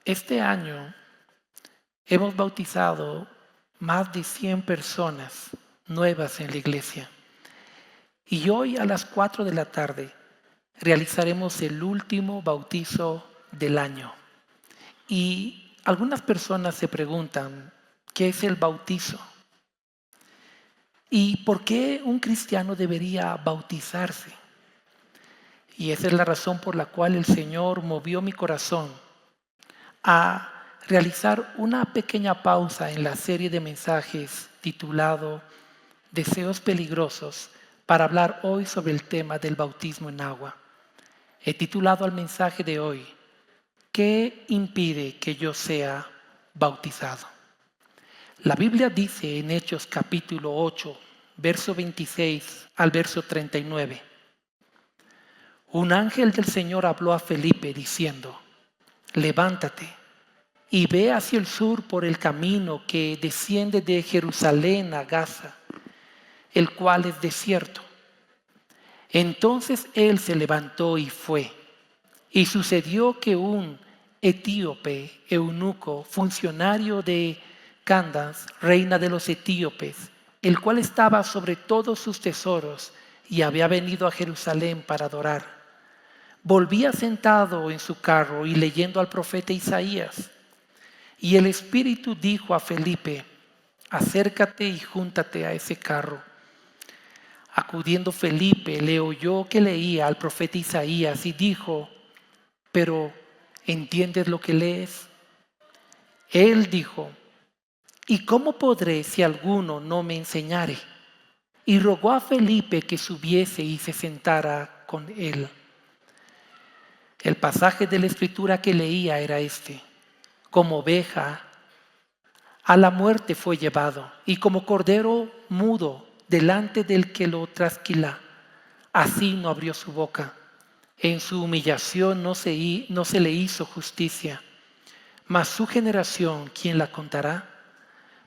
Este año hemos bautizado más de 100 personas nuevas en la iglesia. Y hoy a las 4 de la tarde realizaremos el último bautizo del año. Y algunas personas se preguntan, ¿qué es el bautizo? ¿Y por qué un cristiano debería bautizarse? Y esa es la razón por la cual el Señor movió mi corazón a realizar una pequeña pausa en la serie de mensajes titulado Deseos peligrosos para hablar hoy sobre el tema del bautismo en agua. He titulado al mensaje de hoy, ¿qué impide que yo sea bautizado? La Biblia dice en Hechos capítulo 8, verso 26 al verso 39. Un ángel del Señor habló a Felipe diciendo, levántate y ve hacia el sur por el camino que desciende de Jerusalén a Gaza, el cual es desierto. Entonces él se levantó y fue. Y sucedió que un etíope, eunuco, funcionario de Candace, reina de los etíopes, el cual estaba sobre todos sus tesoros y había venido a Jerusalén para adorar, volvía sentado en su carro y leyendo al profeta Isaías. Y el Espíritu dijo a Felipe, acércate y júntate a ese carro. Acudiendo Felipe, le oyó que leía al profeta Isaías y dijo, pero ¿entiendes lo que lees? Él dijo, ¿y cómo podré si alguno no me enseñare? Y rogó a Felipe que subiese y se sentara con él. El pasaje de la escritura que leía era este, como oveja a la muerte fue llevado, y como cordero mudo delante del que lo trasquila, así no abrió su boca. En su humillación no se le hizo justicia. Mas su generación, ¿quién la contará?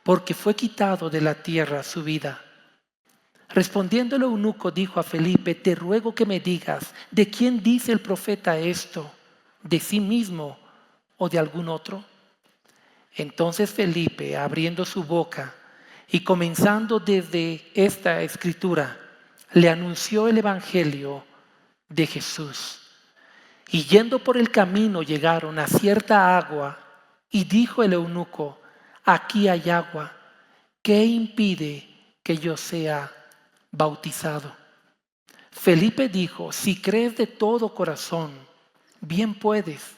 Porque fue quitado de la tierra su vida. Respondiendo el eunuco dijo a Felipe, te ruego que me digas, ¿de quién dice el profeta esto? ¿De sí mismo o de algún otro? Entonces Felipe, abriendo su boca y comenzando desde esta escritura, le anunció el evangelio de Jesús. Y yendo por el camino llegaron a cierta agua y dijo el eunuco, aquí hay agua, ¿qué impide que yo sea bautizado? Felipe dijo, si crees de todo corazón, bien puedes.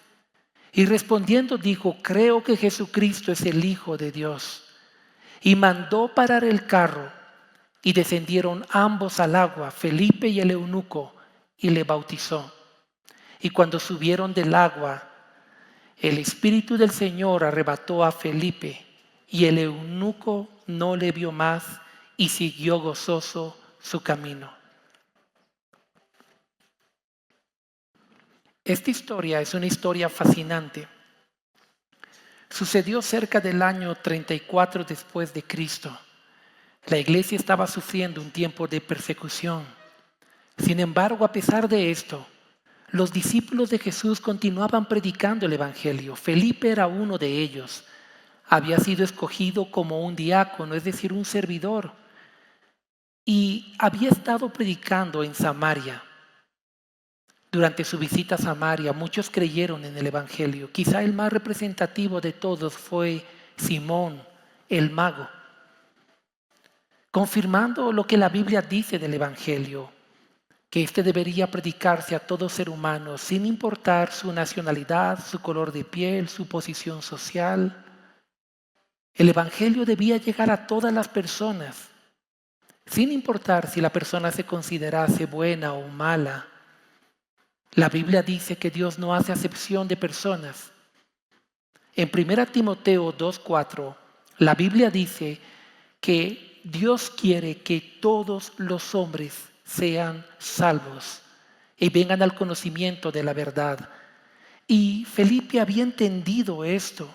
Y respondiendo dijo, creo que Jesucristo es el Hijo de Dios. Y mandó parar el carro y descendieron ambos al agua, Felipe y el eunuco, y le bautizó. Y cuando subieron del agua, el Espíritu del Señor arrebató a Felipe y el eunuco no le vio más y siguió gozoso su camino. Esta historia es una historia fascinante. Sucedió cerca del año 34 después de Cristo. La iglesia estaba sufriendo un tiempo de persecución. Sin embargo, a pesar de esto, los discípulos de Jesús continuaban predicando el evangelio. Felipe era uno de ellos. Había sido escogido como un diácono, es decir, un servidor. Y había estado predicando en Samaria. Durante su visita a Samaria, muchos creyeron en el evangelio. Quizá el más representativo de todos fue Simón, el mago, confirmando lo que la Biblia dice del evangelio, que éste debería predicarse a todo ser humano sin importar su nacionalidad, su color de piel, su posición social. El evangelio debía llegar a todas las personas, sin importar si la persona se considerase buena o mala. La Biblia dice que Dios no hace acepción de personas. En 1 Timoteo 2:4, la Biblia dice que Dios quiere que todos los hombres sean salvos y vengan al conocimiento de la verdad. Y Felipe había entendido esto.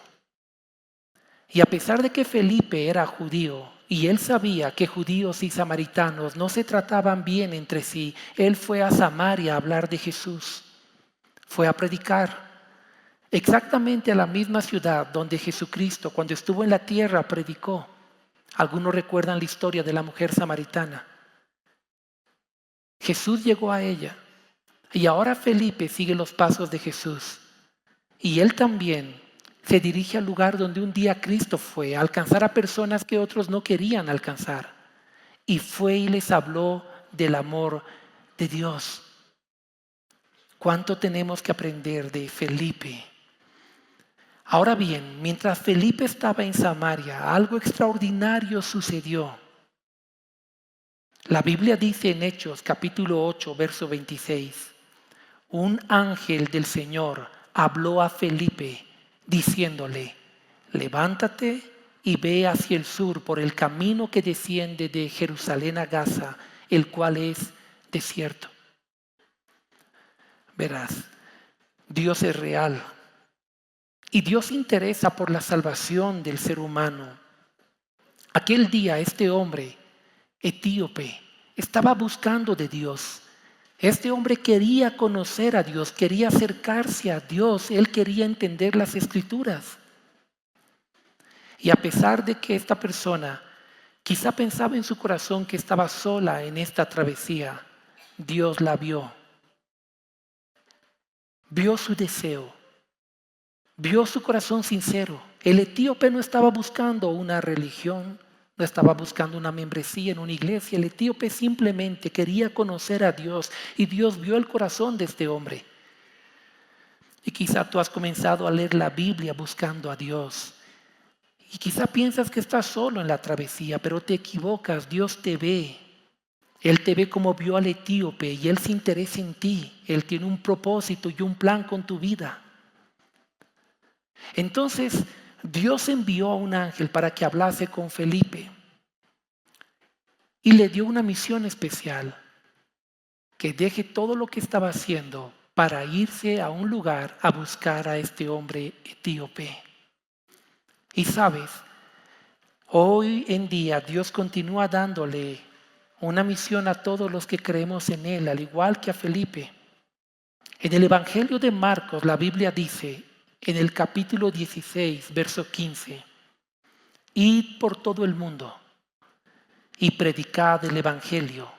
Y a pesar de que Felipe era judío y él sabía que judíos y samaritanos no se trataban bien entre sí, él fue a Samaria a hablar de Jesús. Fue a predicar. exactamente a la misma ciudad donde Jesucristo, cuando estuvo en la tierra, predicó. Algunos recuerdan la historia de la mujer samaritana. Jesús llegó a ella y ahora Felipe sigue los pasos de Jesús. Y él también se dirige al lugar donde un día Cristo fue, a alcanzar a personas que otros no querían alcanzar. Y fue y les habló del amor de Dios. ¿Cuánto tenemos que aprender de Felipe? Ahora bien, mientras Felipe estaba en Samaria, algo extraordinario sucedió. La Biblia dice en Hechos capítulo 8, verso 26, un ángel del Señor habló a Felipe diciéndole, levántate y ve hacia el sur por el camino que desciende de Jerusalén a Gaza, el cual es desierto. Verás, Dios es real y Dios se interesa por la salvación del ser humano. Aquel día este hombre etíope estaba buscando de Dios. Este hombre quería conocer a Dios, quería acercarse a Dios, él quería entender las Escrituras. Y a pesar de que esta persona quizá pensaba en su corazón que estaba sola en esta travesía, Dios la vio. Vio su deseo, vio su corazón sincero. El etíope no estaba buscando una religión, no estaba buscando una membresía en una iglesia. El etíope simplemente quería conocer a Dios y Dios vio el corazón de este hombre. Y quizá tú has comenzado a leer la Biblia buscando a Dios. Y quizá piensas que estás solo en la travesía, pero te equivocas. Dios te ve. Él te ve como vio al etíope y Él se interesa en ti. Él tiene un propósito y un plan con tu vida. Entonces, Dios envió a un ángel para que hablase con Felipe y le dio una misión especial, que deje todo lo que estaba haciendo para irse a un lugar a buscar a este hombre etíope. Y sabes, hoy en día Dios continúa dándole una misión a todos los que creemos en Él, al igual que a Felipe. En el Evangelio de Marcos, la Biblia dice, en el capítulo 16, verso 15, id por todo el mundo y predicad el Evangelio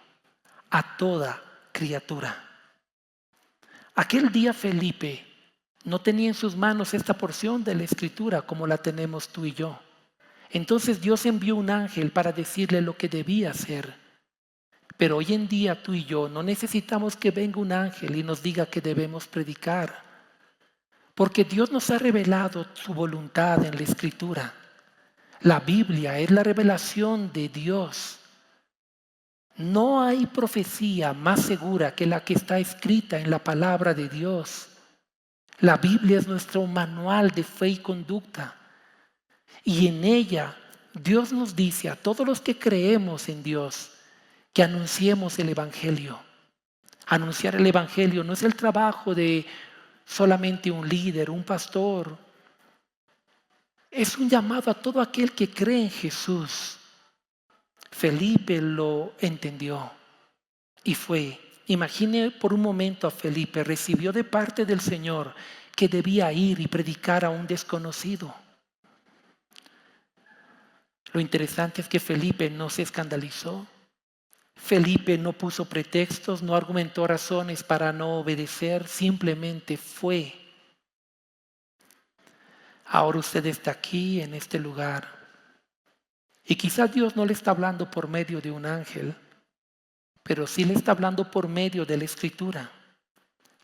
a toda criatura. Aquel día Felipe no tenía en sus manos esta porción de la Escritura como la tenemos tú y yo. Entonces Dios envió un ángel para decirle lo que debía hacer. Pero hoy en día tú y yo no necesitamos que venga un ángel y nos diga que debemos predicar. Porque Dios nos ha revelado su voluntad en la Escritura. La Biblia es la revelación de Dios. No hay profecía más segura que la que está escrita en la palabra de Dios. La Biblia es nuestro manual de fe y conducta. Y en ella Dios nos dice a todos los que creemos en Dios que anunciemos el Evangelio. Anunciar el Evangelio no es el trabajo de solamente un líder, un pastor. Es un llamado a todo aquel que cree en Jesús. Felipe lo entendió y fue. Imagine por un momento a Felipe, recibió de parte del Señor que debía ir y predicar a un desconocido. Lo interesante es que Felipe no se escandalizó. Felipe no puso pretextos, no argumentó razones para no obedecer, simplemente fue. Ahora usted está aquí en este lugar y quizás Dios no le está hablando por medio de un ángel, pero sí le está hablando por medio de la Escritura.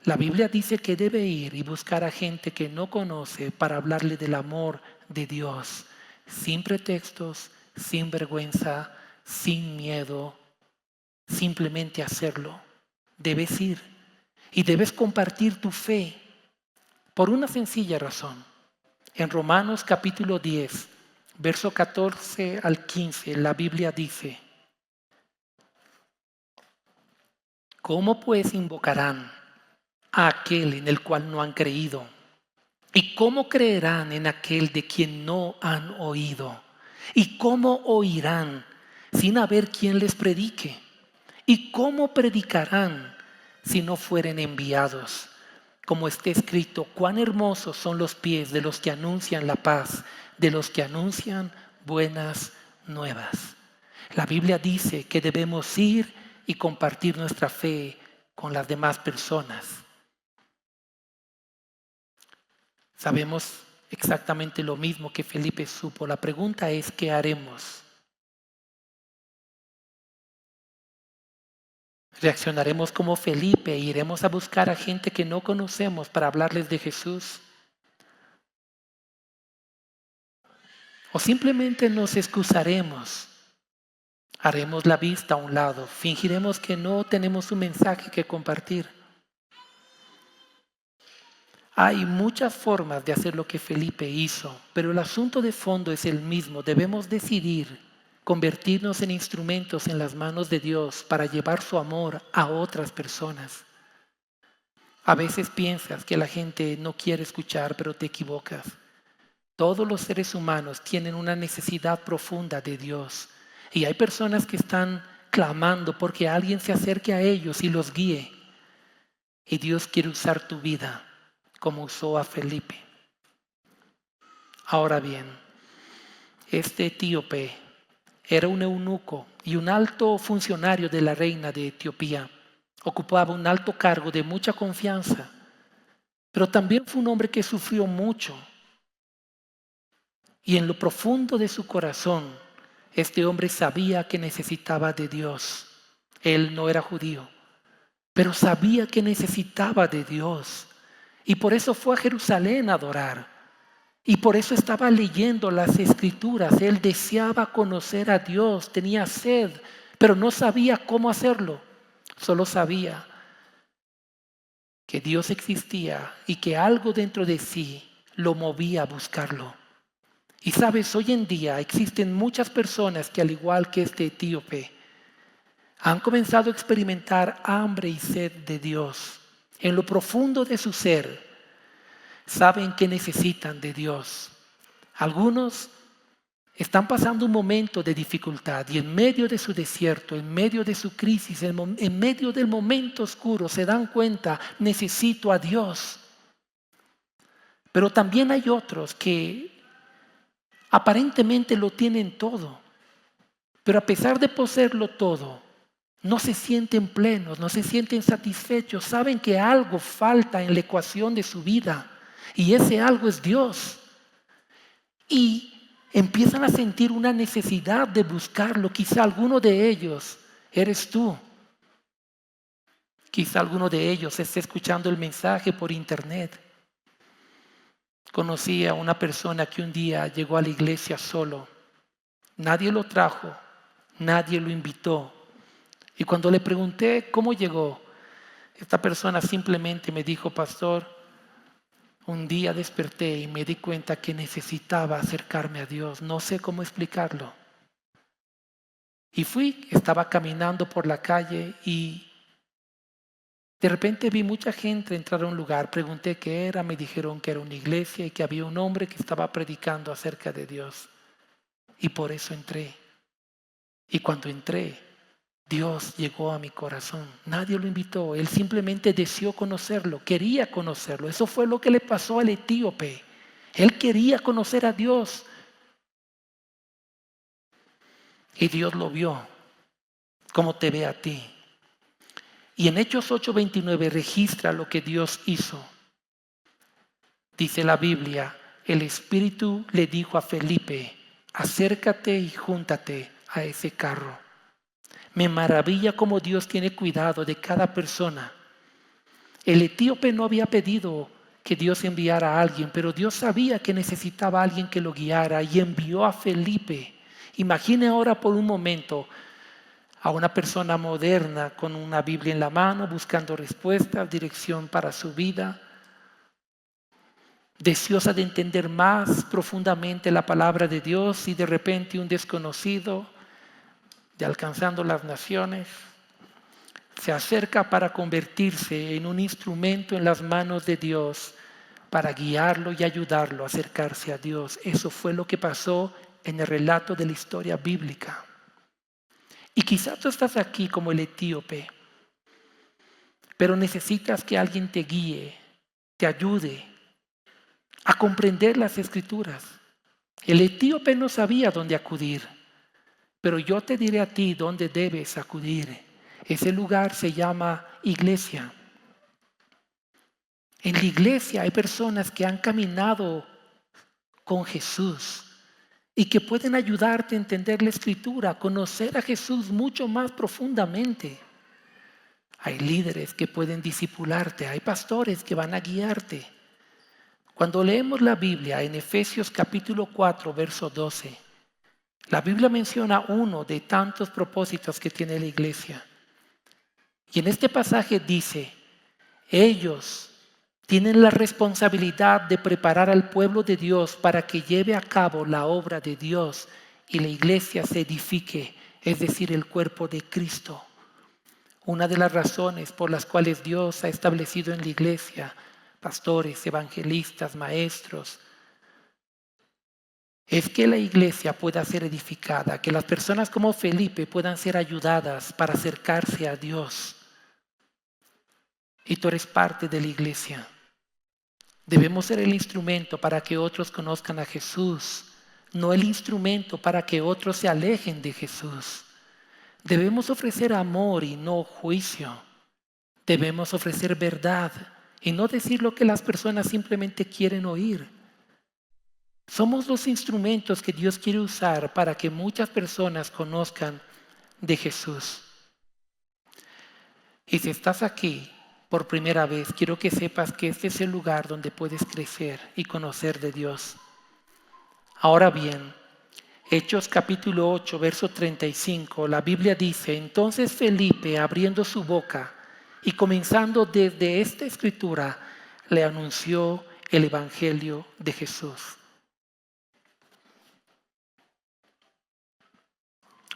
La Biblia dice que debe ir y buscar a gente que no conoce para hablarle del amor de Dios, sin pretextos, sin vergüenza, sin miedo, simplemente hacerlo. Debes ir y debes compartir tu fe por una sencilla razón. En Romanos capítulo 10, verso 14 al 15, la Biblia dice, ¿cómo pues invocarán a aquel en el cual no han creído? ¿Y cómo creerán en aquel de quien no han oído? ¿Y cómo oirán sin haber quien les predique? ¿Y cómo predicarán si no fueren enviados? como está escrito, cuán hermosos son los pies de los que anuncian la paz, de los que anuncian buenas nuevas. La Biblia dice que debemos ir y compartir nuestra fe con las demás personas. Sabemos exactamente lo mismo que Felipe supo. La pregunta es, ¿qué haremos? ¿Reaccionaremos como Felipe e iremos a buscar a gente que no conocemos para hablarles de Jesús? ¿O simplemente nos excusaremos? Haremos la vista a un lado, fingiremos que no tenemos un mensaje que compartir. Hay muchas formas de hacer lo que Felipe hizo, pero el asunto de fondo es el mismo. Debemos decidir convertirnos en instrumentos en las manos de Dios para llevar su amor a otras personas. A veces piensas que la gente no quiere escuchar, pero te equivocas. Todos los seres humanos tienen una necesidad profunda de Dios. Y hay personas que están clamando porque alguien se acerque a ellos y los guíe. Y Dios quiere usar tu vida como usó a Felipe. Ahora bien, este etíope era un eunuco y un alto funcionario de la reina de Etiopía. Ocupaba un alto cargo de mucha confianza, pero también fue un hombre que sufrió mucho. Y en lo profundo de su corazón, este hombre sabía que necesitaba de Dios. Él no era judío, pero sabía que necesitaba de Dios. Y por eso fue a Jerusalén a adorar. Y por eso estaba leyendo las Escrituras. Él deseaba conocer a Dios, tenía sed, pero no sabía cómo hacerlo. Solo sabía que Dios existía y que algo dentro de sí lo movía a buscarlo. Y sabes, hoy en día existen muchas personas que, al igual que este etíope, han comenzado a experimentar hambre y sed de Dios. En lo profundo de su ser, saben que necesitan de Dios. Algunos están pasando un momento de dificultad y en medio de su desierto, en medio de su crisis, en medio del momento oscuro, se dan cuenta, necesito a Dios. Pero también hay otros que aparentemente lo tienen todo, pero a pesar de poseerlo todo, no se sienten plenos, no se sienten satisfechos, saben que algo falta en la ecuación de su vida y ese algo es Dios. Y empiezan a sentir una necesidad de buscarlo. Quizá alguno de ellos eres tú. Quizá alguno de ellos esté escuchando el mensaje por internet. Conocí a una persona que un día llegó a la iglesia solo. Nadie lo trajo, nadie lo invitó. Y cuando le pregunté cómo llegó, esta persona simplemente me dijo, pastor, un día desperté y me di cuenta que necesitaba acercarme a Dios. No sé cómo explicarlo. Y estaba caminando por la calle y de repente vi mucha gente entrar a un lugar. Pregunté qué era, me dijeron que era una iglesia y que había un hombre que estaba predicando acerca de Dios. Y por eso entré. Y cuando entré, Dios llegó a mi corazón. Nadie lo invitó. Él simplemente deseó conocerlo, quería conocerlo. Eso fue lo que le pasó al etíope. Él quería conocer a Dios. Y Dios lo vio como te ve a ti. Y en Hechos 8:29 registra lo que Dios hizo. Dice la Biblia, el Espíritu le dijo a Felipe, acércate y júntate a ese carro. Me maravilla cómo Dios tiene cuidado de cada persona. El etíope no había pedido que Dios enviara a alguien, pero Dios sabía que necesitaba a alguien que lo guiara y envió a Felipe. Imagine ahora por un momento a una persona moderna con una Biblia en la mano, buscando respuestas, dirección para su vida, deseosa de entender más profundamente la palabra de Dios y de repente un desconocido de Alcanzando las Naciones se acerca para convertirse en un instrumento en las manos de Dios para guiarlo y ayudarlo a acercarse a Dios. Eso fue lo que pasó en el relato de la historia bíblica. Y quizás tú estás aquí como el etíope, pero necesitas que alguien te guíe te ayude a comprender las Escrituras. El etíope no sabía dónde acudir, pero yo te diré a ti dónde debes acudir. Ese lugar se llama iglesia. En la iglesia hay personas que han caminado con Jesús y que pueden ayudarte a entender la Escritura, a conocer a Jesús mucho más profundamente. Hay líderes que pueden discipularte, hay pastores que van a guiarte. Cuando leemos la Biblia en Efesios capítulo 4, verso 12, la Biblia menciona uno de tantos propósitos que tiene la iglesia. Y en este pasaje dice, ellos tienen la responsabilidad de preparar al pueblo de Dios para que lleve a cabo la obra de Dios y la iglesia se edifique, es decir, el cuerpo de Cristo. Una de las razones por las cuales Dios ha establecido en la iglesia pastores, evangelistas, maestros, es que la iglesia pueda ser edificada, que las personas como Felipe puedan ser ayudadas para acercarse a Dios. Y tú eres parte de la iglesia. Debemos ser el instrumento para que otros conozcan a Jesús, no el instrumento para que otros se alejen de Jesús. Debemos ofrecer amor y no juicio. Debemos ofrecer verdad y no decir lo que las personas simplemente quieren oír. Somos los instrumentos que Dios quiere usar para que muchas personas conozcan de Jesús. Y si estás aquí por primera vez, quiero que sepas que este es el lugar donde puedes crecer y conocer de Dios. Ahora bien, Hechos capítulo 8, verso 35, la Biblia dice, entonces Felipe, abriendo su boca y comenzando desde esta escritura, le anunció el evangelio de Jesús.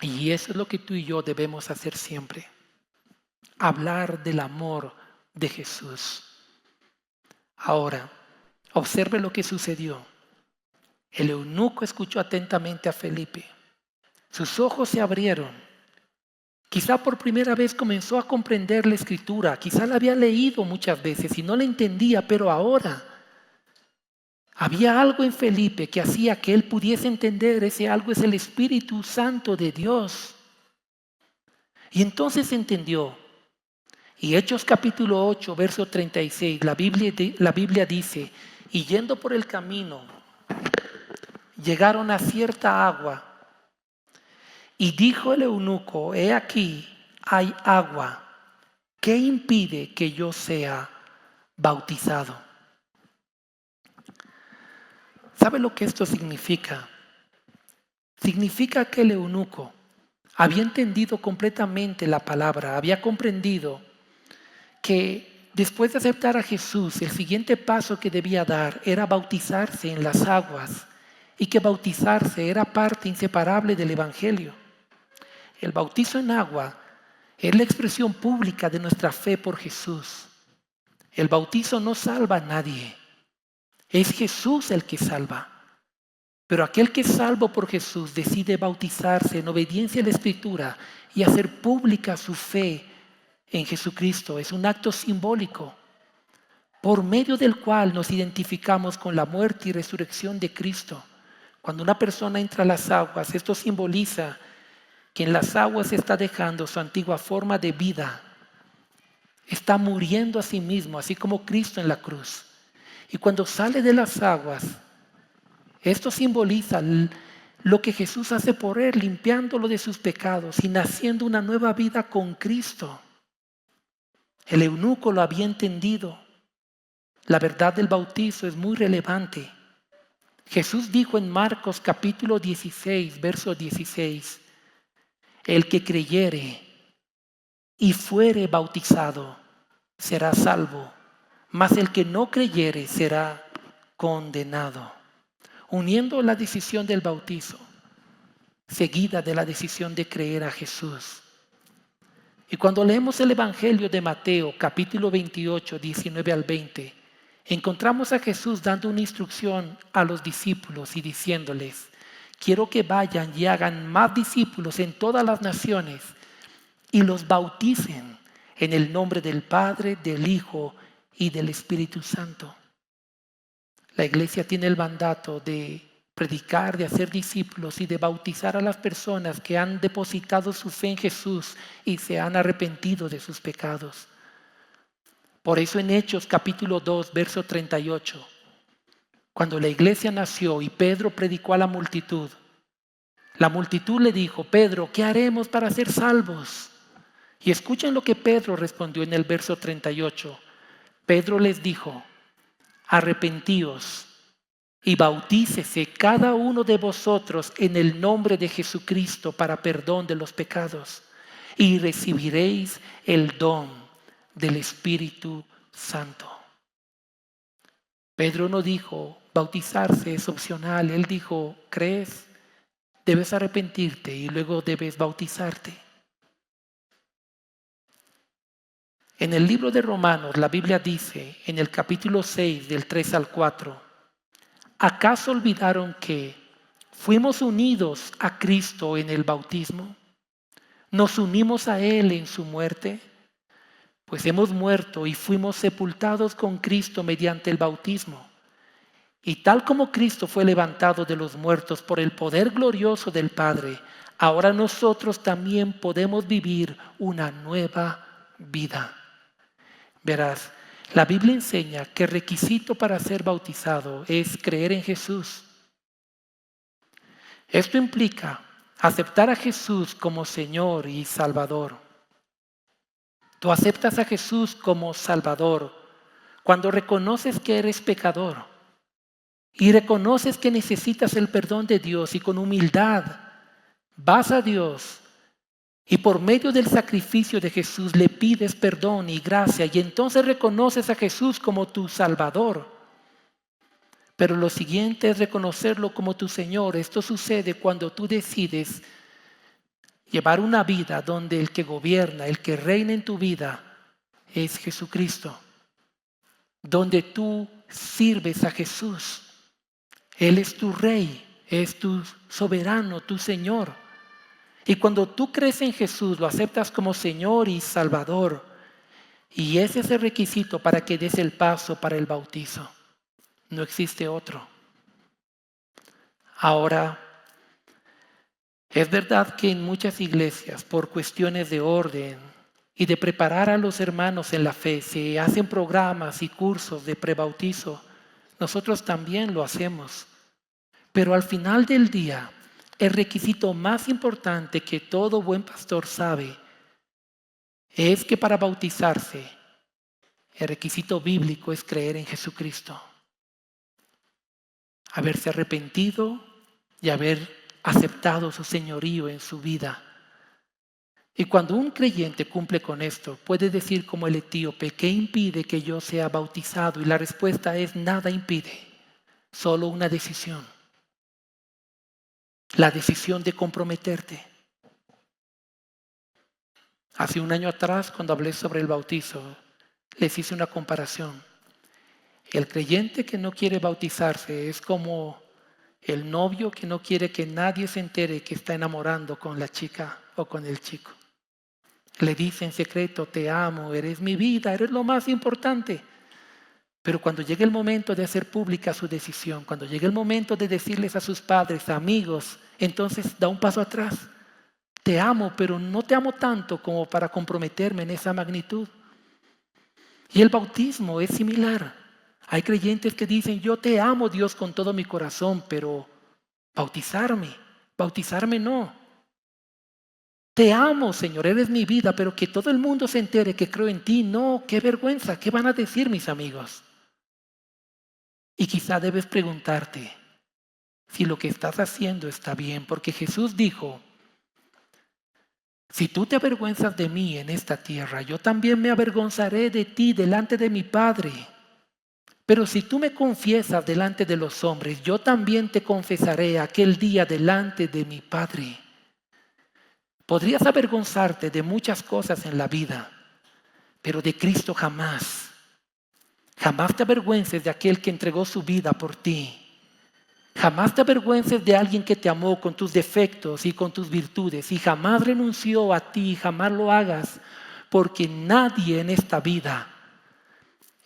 Y eso es lo que tú y yo debemos hacer siempre. Hablar del amor de Jesús. Ahora, observe lo que sucedió. El eunuco escuchó atentamente a Felipe. Sus ojos se abrieron. Quizá por primera vez comenzó a comprender la escritura. Quizá la había leído muchas veces y no la entendía, pero ahora había algo en Felipe que hacía que él pudiese entender. Ese algo es el Espíritu Santo de Dios. Y entonces entendió. Y Hechos capítulo 8, verso 36, la Biblia dice, y yendo por el camino, llegaron a cierta agua. Y dijo el eunuco, he aquí, hay agua. ¿Qué impide que yo sea bautizado? ¿Sabe lo que esto significa? Significa que el eunuco había entendido completamente la palabra, había comprendido que después de aceptar a Jesús, el siguiente paso que debía dar era bautizarse en las aguas y que bautizarse era parte inseparable del Evangelio. El bautizo en agua es la expresión pública de nuestra fe por Jesús. El bautizo no salva a nadie, es Jesús el que salva. Pero aquel que es salvo por Jesús decide bautizarse en obediencia a la Escritura y hacer pública su fe en Jesucristo. Es un acto simbólico por medio del cual nos identificamos con la muerte y resurrección de Cristo. Cuando una persona entra a las aguas, esto simboliza que en las aguas está dejando su antigua forma de vida. Está muriendo a sí mismo, así como Cristo en la cruz. Y cuando sale de las aguas, esto simboliza lo que Jesús hace por él, limpiándolo de sus pecados y naciendo una nueva vida con Cristo. El eunuco lo había entendido. La verdad del bautizo es muy relevante. Jesús dijo en Marcos capítulo 16, verso 16, el que creyere y fuere bautizado será salvo, mas el que no creyere será condenado. Uniendo la decisión del bautizo, seguida de la decisión de creer a Jesús. Y cuando leemos el Evangelio de Mateo, capítulo 28, 19 al 20, encontramos a Jesús dando una instrucción a los discípulos y diciéndoles, quiero que vayan y hagan más discípulos en todas las naciones y los bauticen en el nombre del Padre, del Hijo y del Espíritu Santo. La iglesia tiene el mandato de predicar, de hacer discípulos y de bautizar a las personas que han depositado su fe en Jesús y se han arrepentido de sus pecados. Por eso en Hechos capítulo 2, verso 38, cuando la iglesia nació y Pedro predicó a la multitud le dijo: Pedro, ¿qué haremos para ser salvos? Y escuchen lo que Pedro respondió en el verso 38. Pedro les dijo: arrepentíos y bautícese cada uno de vosotros en el nombre de Jesucristo para perdón de los pecados, y recibiréis el don del Espíritu Santo. Pedro no dijo bautizarse es opcional, él dijo: ¿crees? Debes arrepentirte y luego debes bautizarte. En el libro de Romanos, la Biblia dice, en el capítulo 6, del 3 al 4, ¿acaso olvidaron que fuimos unidos a Cristo en el bautismo? ¿Nos unimos a Él en su muerte? Pues hemos muerto y fuimos sepultados con Cristo mediante el bautismo. Y tal como Cristo fue levantado de los muertos por el poder glorioso del Padre, ahora nosotros también podemos vivir una nueva vida. Verás, la Biblia enseña que el requisito para ser bautizado es creer en Jesús. Esto implica aceptar a Jesús como Señor y Salvador. Tú aceptas a Jesús como Salvador cuando reconoces que eres pecador y reconoces que necesitas el perdón de Dios, y con humildad vas a Dios y por medio del sacrificio de Jesús le pides perdón y gracia, y entonces reconoces a Jesús como tu Salvador. Pero lo siguiente es reconocerlo como tu Señor. Esto sucede cuando tú decides llevar una vida donde el que gobierna, el que reina en tu vida es Jesucristo, donde tú sirves a Jesús. Él es tu Rey, es tu soberano, tu Señor. Y cuando tú crees en Jesús, lo aceptas como Señor y Salvador. Y ese es el requisito para que des el paso para el bautizo. No existe otro. Ahora, es verdad que en muchas iglesias, por cuestiones de orden y de preparar a los hermanos en la fe, se hacen programas y cursos de prebautizo. Nosotros también lo hacemos. Pero al final del día, el requisito más importante que todo buen pastor sabe es que para bautizarse, el requisito bíblico es creer en Jesucristo. Haberse arrepentido y haber aceptado su señorío en su vida. Y cuando un creyente cumple con esto, puede decir como el etíope: ¿qué impide que yo sea bautizado? Y la respuesta es: nada impide, solo una decisión. La decisión de comprometerte. Hace un año atrás, cuando hablé sobre el bautizo, les hice una comparación. El creyente que no quiere bautizarse es como el novio que no quiere que nadie se entere que está enamorando con la chica o con el chico. Le dice en secreto: te amo, eres mi vida, eres lo más importante. Pero cuando llegue el momento de hacer pública su decisión, cuando llegue el momento de decirles a sus padres, amigos, entonces da un paso atrás. Te amo, pero no te amo tanto como para comprometerme en esa magnitud. Y el bautismo es similar. Hay creyentes que dicen: yo te amo, Dios, con todo mi corazón, pero bautizarme no. Te amo, Señor, eres mi vida, pero que todo el mundo se entere que creo en ti, no, qué vergüenza, ¿qué van a decir mis amigos? Y quizá debes preguntarte si lo que estás haciendo está bien, porque Jesús dijo: si tú te avergüenzas de mí en esta tierra, yo también me avergonzaré de ti delante de mi Padre. Pero si tú me confiesas delante de los hombres, yo también te confesaré aquel día delante de mi Padre. Podrías avergonzarte de muchas cosas en la vida, pero de Cristo jamás. Jamás te avergüences de aquel que entregó su vida por ti. Jamás te avergüences de alguien que te amó con tus defectos y con tus virtudes y jamás renunció a ti, jamás lo hagas, porque nadie en esta vida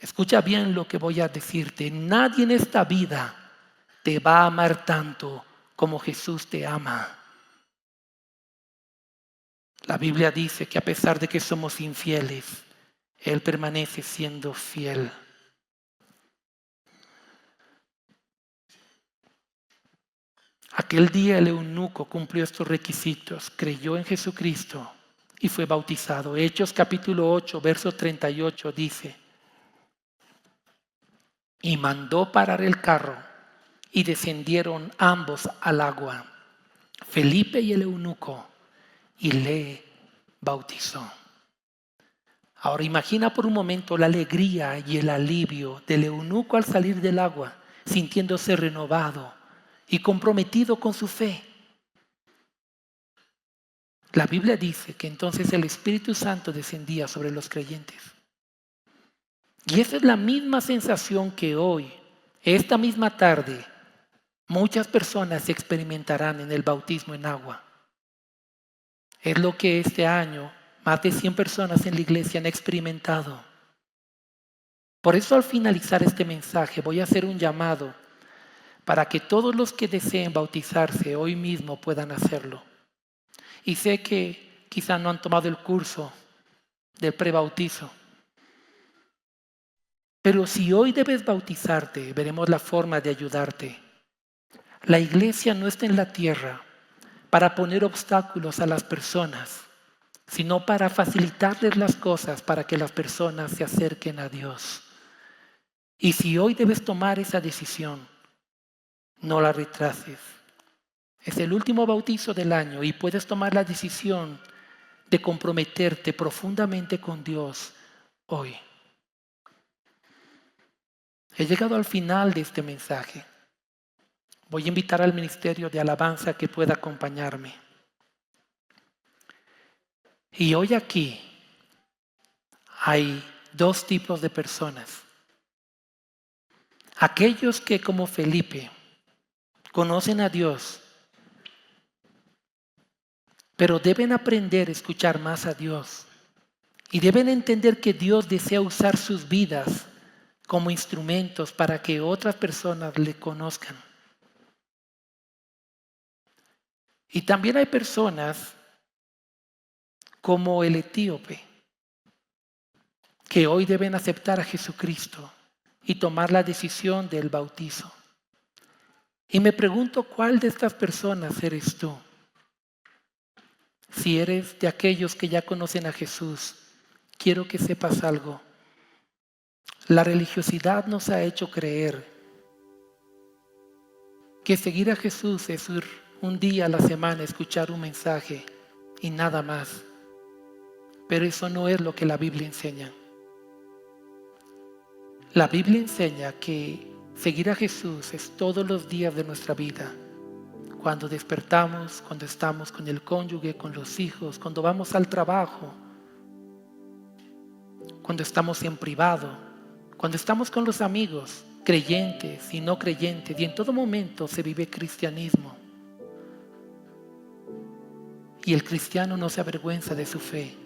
Escucha bien lo que voy a decirte. Nadie en esta vida te va a amar tanto como Jesús te ama. La Biblia dice que a pesar de que somos infieles, Él permanece siendo fiel. Aquel día el eunuco cumplió estos requisitos, creyó en Jesucristo y fue bautizado. Hechos capítulo 8, verso 38 dice: y mandó parar el carro y descendieron ambos al agua, Felipe y el eunuco, y le bautizó. Ahora imagina por un momento la alegría y el alivio del eunuco al salir del agua, sintiéndose renovado y comprometido con su fe. La Biblia dice que entonces el Espíritu Santo descendía sobre los creyentes. Y esa es la misma sensación que hoy, esta misma tarde, muchas personas experimentarán en el bautismo en agua. Es lo que este año más de 100 personas en la iglesia han experimentado. Por eso al finalizar este mensaje voy a hacer un llamado para que todos los que deseen bautizarse hoy mismo puedan hacerlo. Y sé que quizá no han tomado el curso del prebautizo. Pero si hoy debes bautizarte, veremos la forma de ayudarte. La iglesia no está en la tierra para poner obstáculos a las personas, sino para facilitarles las cosas para que las personas se acerquen a Dios. Y si hoy debes tomar esa decisión, no la retrases. Es el último bautizo del año y puedes tomar la decisión de comprometerte profundamente con Dios hoy. He llegado al final de este mensaje. Voy a invitar al ministerio de alabanza que pueda acompañarme. Y hoy aquí hay dos tipos de personas. Aquellos que como Felipe conocen a Dios, pero deben aprender a escuchar más a Dios y deben entender que Dios desea usar sus vidas como instrumentos para que otras personas le conozcan. Y también hay personas como el etíope que hoy deben aceptar a Jesucristo y tomar la decisión del bautizo. Y me pregunto, ¿cuál de estas personas eres tú? Si eres de aquellos que ya conocen a Jesús, quiero que sepas algo. La religiosidad nos ha hecho creer que seguir a Jesús es ir un día a la semana a escuchar un mensaje y nada más. Pero eso no es lo que la Biblia enseña. La Biblia enseña que seguir a Jesús es todos los días de nuestra vida. Cuando despertamos, cuando estamos con el cónyuge, con los hijos, cuando vamos al trabajo, cuando estamos en privado, cuando estamos con los amigos, creyentes y no creyentes, y en todo momento se vive cristianismo. Y el cristiano no se avergüenza de su fe.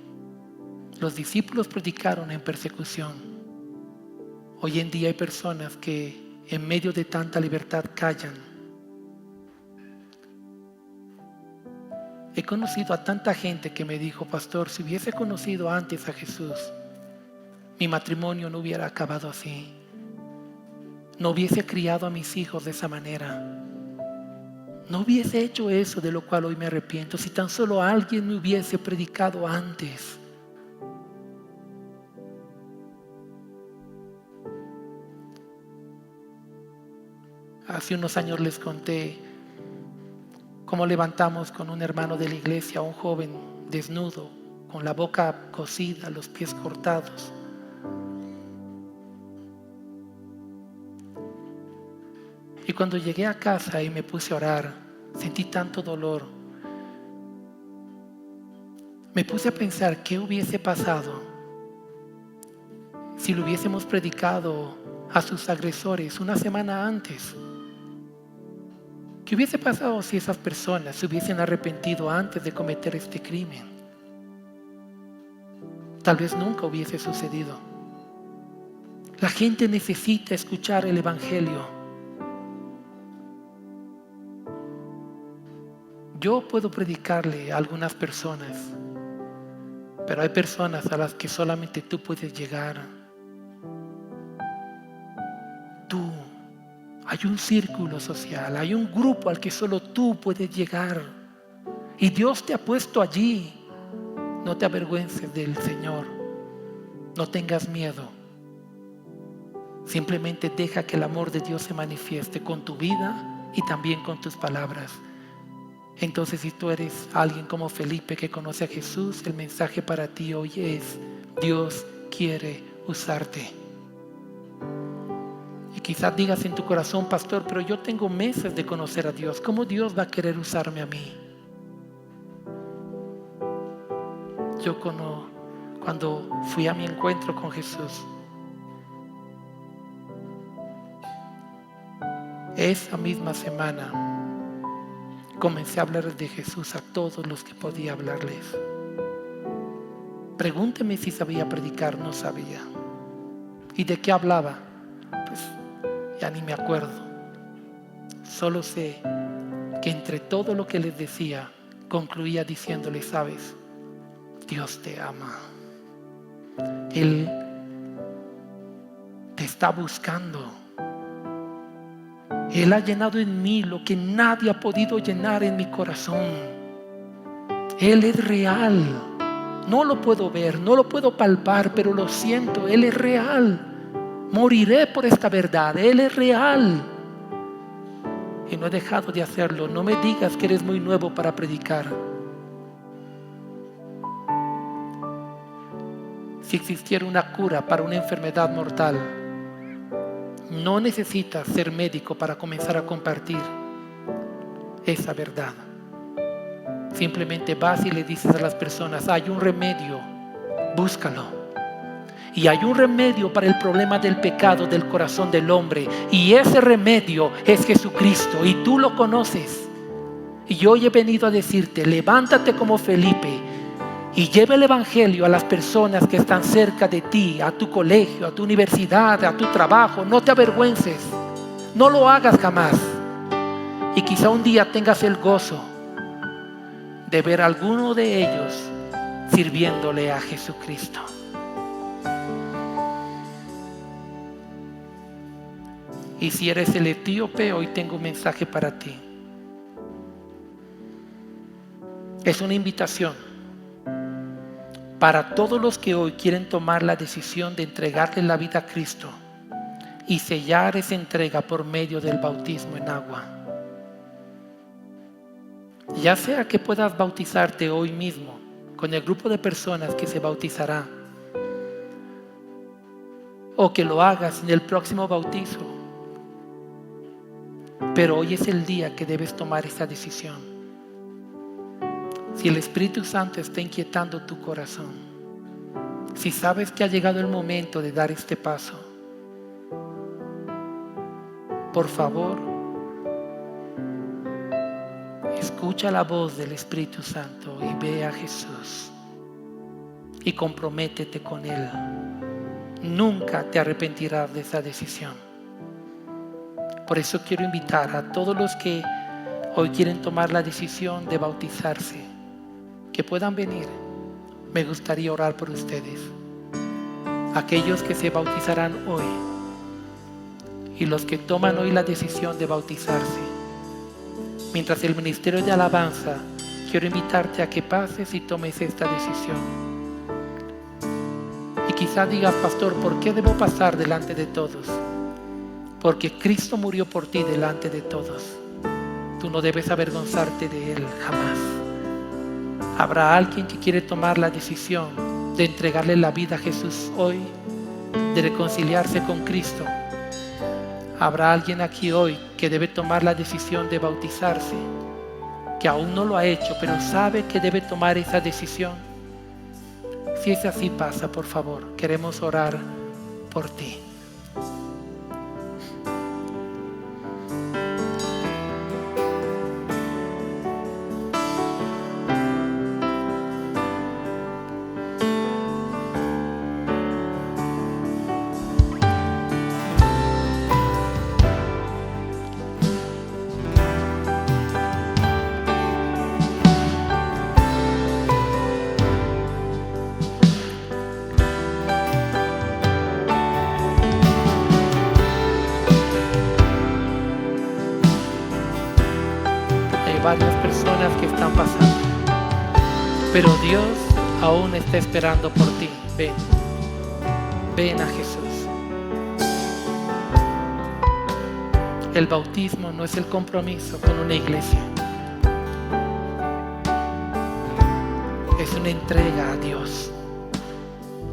Los discípulos predicaron en persecución. Hoy en día hay personas que en medio de tanta libertad callan. He conocido a tanta gente que me dijo: pastor, si hubiese conocido antes a Jesús, mi matrimonio no hubiera acabado así. No hubiese criado a mis hijos de esa manera. No hubiese hecho eso de lo cual hoy me arrepiento. Si tan solo alguien me hubiese predicado antes. Hace unos años les conté cómo levantamos con un hermano de la iglesia a un joven desnudo, con la boca cosida, los pies cortados. Y cuando llegué a casa y me puse a orar, sentí tanto dolor. Me puse a pensar qué hubiese pasado si lo hubiésemos predicado a sus agresores una semana antes. ¿Qué hubiese pasado si esas personas se hubiesen arrepentido antes de cometer este crimen? Tal vez nunca hubiese sucedido. La gente necesita escuchar el Evangelio. Yo puedo predicarle a algunas personas, pero hay personas a las que solamente tú puedes llegar. Tú. Hay un círculo social, hay un grupo al que solo tú puedes llegar. Y Dios te ha puesto allí. No te avergüences del Señor. No tengas miedo. Simplemente deja que el amor de Dios se manifieste con tu vida y también con tus palabras. Entonces, si tú eres alguien como Felipe que conoce a Jesús, el mensaje para ti hoy es: Dios quiere usarte. Y quizás digas en tu corazón: pastor, pero yo tengo meses de conocer a Dios. ¿Cómo Dios va a querer usarme a mí? Yo cuando fui a mi encuentro con Jesús, esa misma semana comencé a hablar de Jesús a todos los que podía hablarles. Pregúnteme si sabía predicar, no sabía. ¿Y de qué hablaba? Pues ya ni me acuerdo. Solo sé que entre todo lo que les decía, concluía diciéndoles: sabes, Dios te ama. Él te está buscando. Él ha llenado en mí lo que nadie ha podido llenar en mi corazón. Él es real. No lo puedo ver, no lo puedo palpar, pero lo siento. Él es real. Moriré por esta verdad. Él es real. Y no he dejado de hacerlo. No me digas que eres muy nuevo para predicar. Si existiera una cura para una enfermedad mortal, no necesitas ser médico para comenzar a compartir esa verdad. Simplemente vas y le dices a las personas: hay un remedio, búscalo. Y hay un remedio para el problema del pecado del corazón del hombre, y ese remedio es Jesucristo, y tú lo conoces. Y hoy he venido a decirte: levántate como Felipe y lleva el Evangelio a las personas que están cerca de ti, a tu colegio, a tu universidad, a tu trabajo. No te avergüences, no lo hagas jamás. Y quizá un día tengas el gozo de ver a alguno de ellos sirviéndole a Jesucristo. Y si eres el etíope, hoy tengo un mensaje para ti. Es una invitación para todos los que hoy quieren tomar la decisión de entregarle la vida a Cristo y sellar esa entrega por medio del bautismo en agua. Ya sea que puedas bautizarte hoy mismo con el grupo de personas que se bautizará, o que lo hagas en el próximo bautizo, pero hoy es el día que debes tomar esa decisión. Si el Espíritu Santo está inquietando tu corazón, si sabes que ha llegado el momento de dar este paso, por favor, escucha la voz del Espíritu Santo y ve a Jesús y comprométete con Él. Nunca te arrepentirás de esa decisión. Por eso quiero invitar a todos los que hoy quieren tomar la decisión de bautizarse, que puedan venir. Me gustaría orar por ustedes. Aquellos que se bautizarán hoy y los que toman hoy la decisión de bautizarse. Mientras el ministerio de alabanza, quiero invitarte a que pases y tomes esta decisión. Y quizá digas: pastor, ¿por qué debo pasar delante de todos? Porque Cristo murió por ti delante de todos. Tú no debes avergonzarte de Él jamás. Habrá alguien que quiere tomar la decisión de entregarle la vida a Jesús hoy, de reconciliarse con Cristo. Habrá alguien aquí hoy que debe tomar la decisión de bautizarse, que aún no lo ha hecho, pero sabe que debe tomar esa decisión. Si es así, pasa, por favor. Queremos orar por ti. varias personas que están pasando. Pero Dios aún está esperando por ti. Ven, ven a Jesús. El bautismo no es el compromiso con una iglesia. Es una entrega a Dios.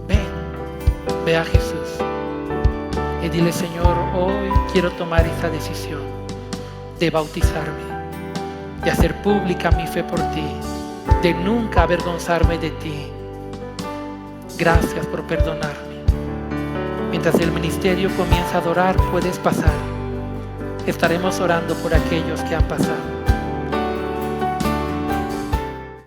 Ven, ve a Jesús. Y dile: Señor, hoy quiero tomar esa decisión de bautizarme, de hacer pública mi fe por ti, de nunca avergonzarme de ti. Gracias por perdonarme. Mientras el ministerio comienza a adorar, puedes pasar. Estaremos orando por aquellos que han pasado.